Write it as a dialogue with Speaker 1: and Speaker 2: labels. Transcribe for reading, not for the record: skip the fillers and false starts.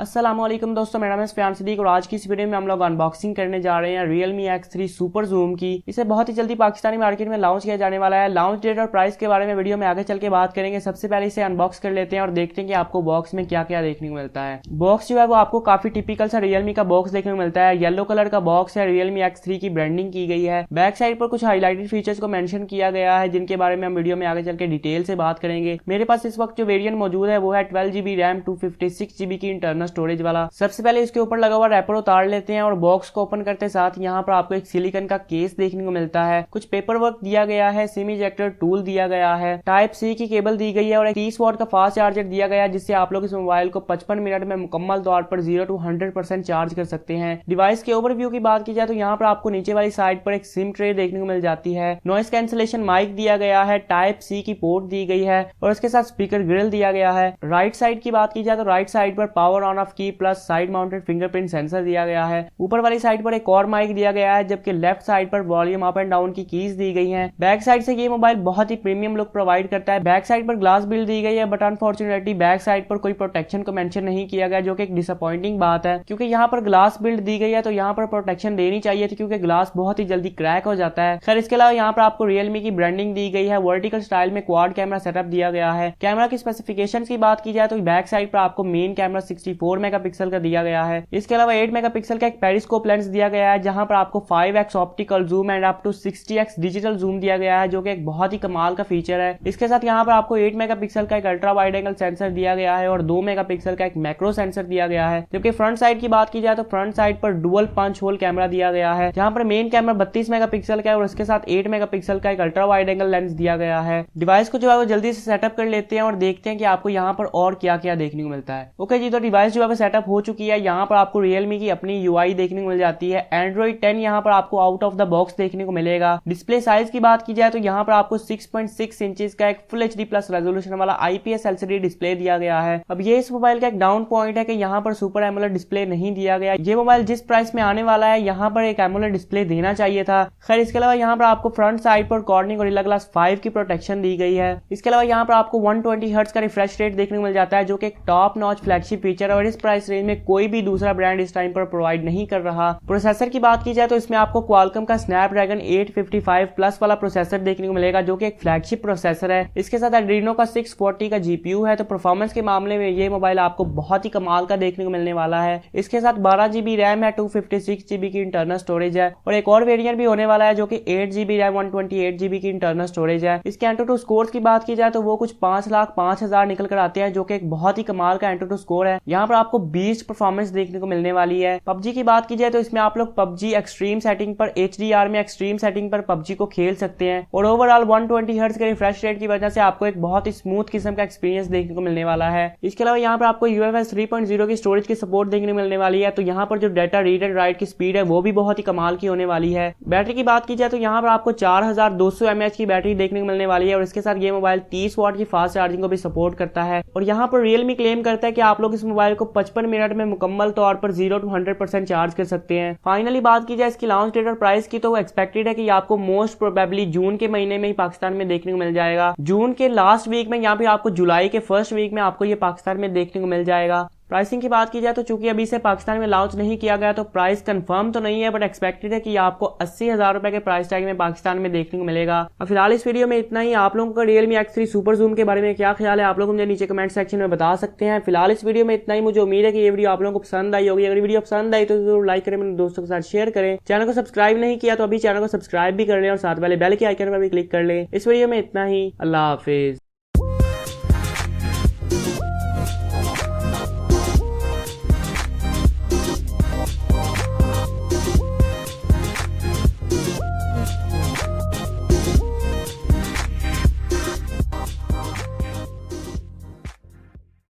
Speaker 1: अस्सलामुअलैकुम दोस्तों, मेरा नाम है सुफयान सिद्दीक और आज की इस वीडियो में हम लोग अनबॉक्सिंग करने जा रहे हैं Realme X3 SuperZoom की। इसे बहुत ही जल्दी पाकिस्तानी मार्केट में लॉन्च किया जाने वाला है। लॉन्च डेट और प्राइस के बारे में वीडियो में आगे चल के बात करेंगे। सबसे पहले इसे अनबॉक्स कर लेते हैं और देखते हैं कि आपको बॉक्स में क्या क्या देखने को मिलता है। बॉक्स जो है वो आपको काफी टिपिकल सा Realme का बॉक्स देखने को मिलता है। येलो कलर का बॉक्स है, Realme X3 की ब्रांडिंग की गई है। बैक साइड पर कुछ हाईलाइटेड फीचर्स को मेंशन किया गया है जिनके बारे में हम वीडियो में आगे चल के डिटेल से बात करेंगे। मेरे पास इस वक्त जो वेरिएंट मौजूद है वो है 12GB रैम 256GB की इंटरनल स्टोरेज वाला। सबसे पहले इसके ऊपर लगा हुआ रैपर उतार लेते हैं और बॉक्स को ओपन करते साथ यहाँ पर आपको एक सिलिकॉन का केस देखने को मिलता है। कुछ पेपर वर्क दिया गया है, सिम इजेक्टर टूल दिया गया है, टाइप सी की केबल दी गई है और एक 30 वॉट का फास्ट चार्जर दिया गया है जिससे आप लोग इस मोबाइल को 55 मिनट में मुकम्मल तौर पर 0 to 100% चार्ज कर सकते हैं। डिवाइस के ओवरव्यू की बात की जाए तो यहाँ पर आपको नीचे वाली साइड पर एक सिम ट्रे देखने को मिल जाती है। नॉइस कैंसिलेशन माइक दिया गया है, टाइप सी की पोर्ट दी गई है और इसके साथ स्पीकर ग्रिल दिया गया है। राइट साइड की बात की जाए तो राइट साइड पर पावर ऑन ऑफ की plus side mounted fingerprint sensor दिया गया है। ऊपर वाली साइड पर एक और माइक दिया गया है जबकि लेफ्ट साइड पर वॉल्यूम अप एंड डाउन की कीज दी गई हैं। बैक साइड से ये मोबाइल बहुत ही प्रीमियम लुक प्रोवाइड करता है। बैक साइड पर ग्लास बिल्ड दी गई है बट अनफॉर्चुनेटली बैक साइड पर कोई प्रोटेक्शन को मेंशन नहीं किया गया जो कि एक डिसअपॉइंटिंग बात है क्योंकि यहाँ पर ग्लास बिल्ड दी गई है तो यहाँ पर प्रोटेक्शन देनी चाहिए थी क्योंकि ग्लास बहुत ही जल्दी क्रैक हो जाता है। खैर इसके अलावा यहाँ पर आपको Realme की ब्रांडिंग दी गई है। वर्टिकल स्टाइल में क्वाड कैमरा सेटअप दिया गया है। कैमरा की स्पेसिफिकेशंस की बात की जाए तो बैक साइड पर आपको मेन कैमरा 64 मेगापिक्सल का दिया गया है। इसके अलावा 8 मेगापिक्सल का एक पेरिस्कोप लेंस दिया गया है जहां पर आपको 5x optical zoom and up to 60x digital zoom दिया गया है जो कि एक बहुत ही कमाल का फीचर है। इसके साथ यहाँ पर आपको 8 मेगापिक्सल का एक अल्ट्रा वाइड एंगल सेंसर दिया गया है और 2 मेगापिक्सल का एक मैक्रो सेंसर दिया गया है। जबकि फ्रंट साइड की बात की जाए तो फ्रंट साइड पर डुअल पंच होल कैमरा दिया गया है जहां पर मेन कैमरा 32 मेगापिक्सल का है और उसके साथ 8 मेगापिक्सल का एक अल्ट्रा वाइड एंगल लेंस दिया गया है। डिवाइस को जो है वो जल्दी से सेटअप कर लेते हैं और देखते हैं कि आपको यहाँ पर और क्या क्या देखने को मिलता है। ओके जी, तो डिवाइस जो है सेटअप हो चुकी है। यहाँ पर आपको Realme की अपनी UI देखने को मिल जाती है। Android 10 यहाँ पर आपको आउट ऑफ द बॉक्स देखने को मिलेगा। डिस्प्ले साइज की बात की जाए तो यहाँ पर आपको 6.6 इंचेस का एक फुल HD प्लस रेजोल्यूशन वाला IPS LCD डिस्प्ले दिया गया है। अब ये इस मोबाइल का एक डाउन पॉइंट है कि यहाँ पर सुपर एमोलेड डिस्प्ले नहीं दिया गया। ये मोबाइल जिस प्राइस में आने वाला है यहाँ पर एक एमोलेड डिस्प्ले देना चाहिए था। खैर इसके अलावा यहाँ पर आपको फ्रंट साइड पर कॉर्निंग गोरिल्ला ग्लास 5 की प्रोटेक्शन दी गई है। इसके अलावा यहाँ पर आपको 120 हर्ट्ज का रिफ्रेश रेट देखने को मिल जाता है जो कि एक टॉप नॉच फ्लैगशिप फीचर है और इस प्राइस रेंज में कोई भी दूसरा ब्रांड इस टाइम पर प्रोवाइड नहीं कर रहा। प्रोसेसर की बात की जाए तो इसमें आपको क्वालकॉम का स्नैपड्रैगन 855 प्लस वाला प्रोसेसर देखने को मिलेगा जो कि एक फ्लैगशिप प्रोसेसर है। इसके साथ एड्रीनो का 640 का GPU है तो परफॉर्मेंस के मामले में ये मोबाइल आपको बहुत ही कमाल का देखने को मिलने वाला है। इसके साथ 12GB रैम है, 256GB की इंटरनल स्टोरेज है और एक और वेरिएंट भी होने वाला है जो कि 8GB रैम 128GB की इंटरनल स्टोरेज है। इसके एंटूटू स्कोर की बात की जाए तो वो कुछ 5,05,000 निकल कर आते हैं जो कि एक बहुत ही कमाल का एंटूटू स्कोर है। यहाँ पर आपको 20 परफॉर्मेंस देखने को मिलने वाली है। PUBG की बात की जाए तो इसमें आप लोग PUBG एक्सट्रीम सेटिंग पर HDR में एक्सट्रीम सेटिंग पर PUBG को खेल सकते हैं और ओवरऑल 120 हर्ट्ज के रिफ्रेश रेट की वजह से आपको एक बहुत ही स्मूथ किस्म का एक्सपीरियंस देखने को मिलने वाला है। इसके अलावा यहाँ पर आपको UFS 3.0 की स्टोरेज की सपोर्ट देखने को मिलने वाली है तो यहाँ पर जो डाटा रीड एंड राइट की स्पीड है वो भी बहुत ही कमाल की होने वाली है। बैटरी की बात की जाए तो यहाँ पर आपको 4200 mAh की बैटरी देखने को मिलने वाली है और इसके साथ ये मोबाइल 30 वॉट की फास्ट चार्जिंग को भी सपोर्ट करता है। और यहाँ पर Realme क्लेम करता है कि आप लोग इस मोबाइल को 55 मिनट में मुकम्मल तौर पर 0 to 100% चार्ज कर सकते हैं। फाइनली बात की जाए इसकी लॉन्च डेट और प्राइस की तो एक्सपेक्टेड है कि आपको मोस्ट प्रोबेबली जून के महीने में ही पाकिस्तान में देखने को मिल जाएगा। जून के लास्ट वीक में या फिर आपको जुलाई के फर्स्ट वीक में आपको ये पाकिस्तान में देखने को मिल जाएगा। प्राइसिंग की बात की जाए तो चूंकि अभी से पाकिस्तान में लॉन्च नहीं किया गया तो प्राइस कंफर्म तो नहीं है बट एक्सपेक्टेड है कि आपको 80,000 रुपए के प्राइस टैग में पाकिस्तान में देखने को मिलेगा। अब फिलहाल इस वीडियो में इतना ही। आप लोगों का Realme X3 SuperZoom के बारे में क्या ख्याल है आप लोग मुझे नीचे कमेंट सेक्शन में बता सकते हैं। फिलहाल इस वीडियो में इतना ही। मुझे उम्मीद है कि ये वीडियो आप लोगों को पसंद आई होगी। अगर वीडियो पसंद आई तो जरूर लाइक करें, मेरे दोस्तों के साथ शेयर करें। चैनल को सब्सक्राइब नहीं किया तो अभी चैनल को सब्सक्राइब भी कर लें और साथ वाले बेल के आइकन पर भी क्लिक कर लें। इस वीडियो में इतना ही। अल्लाह हाफिज।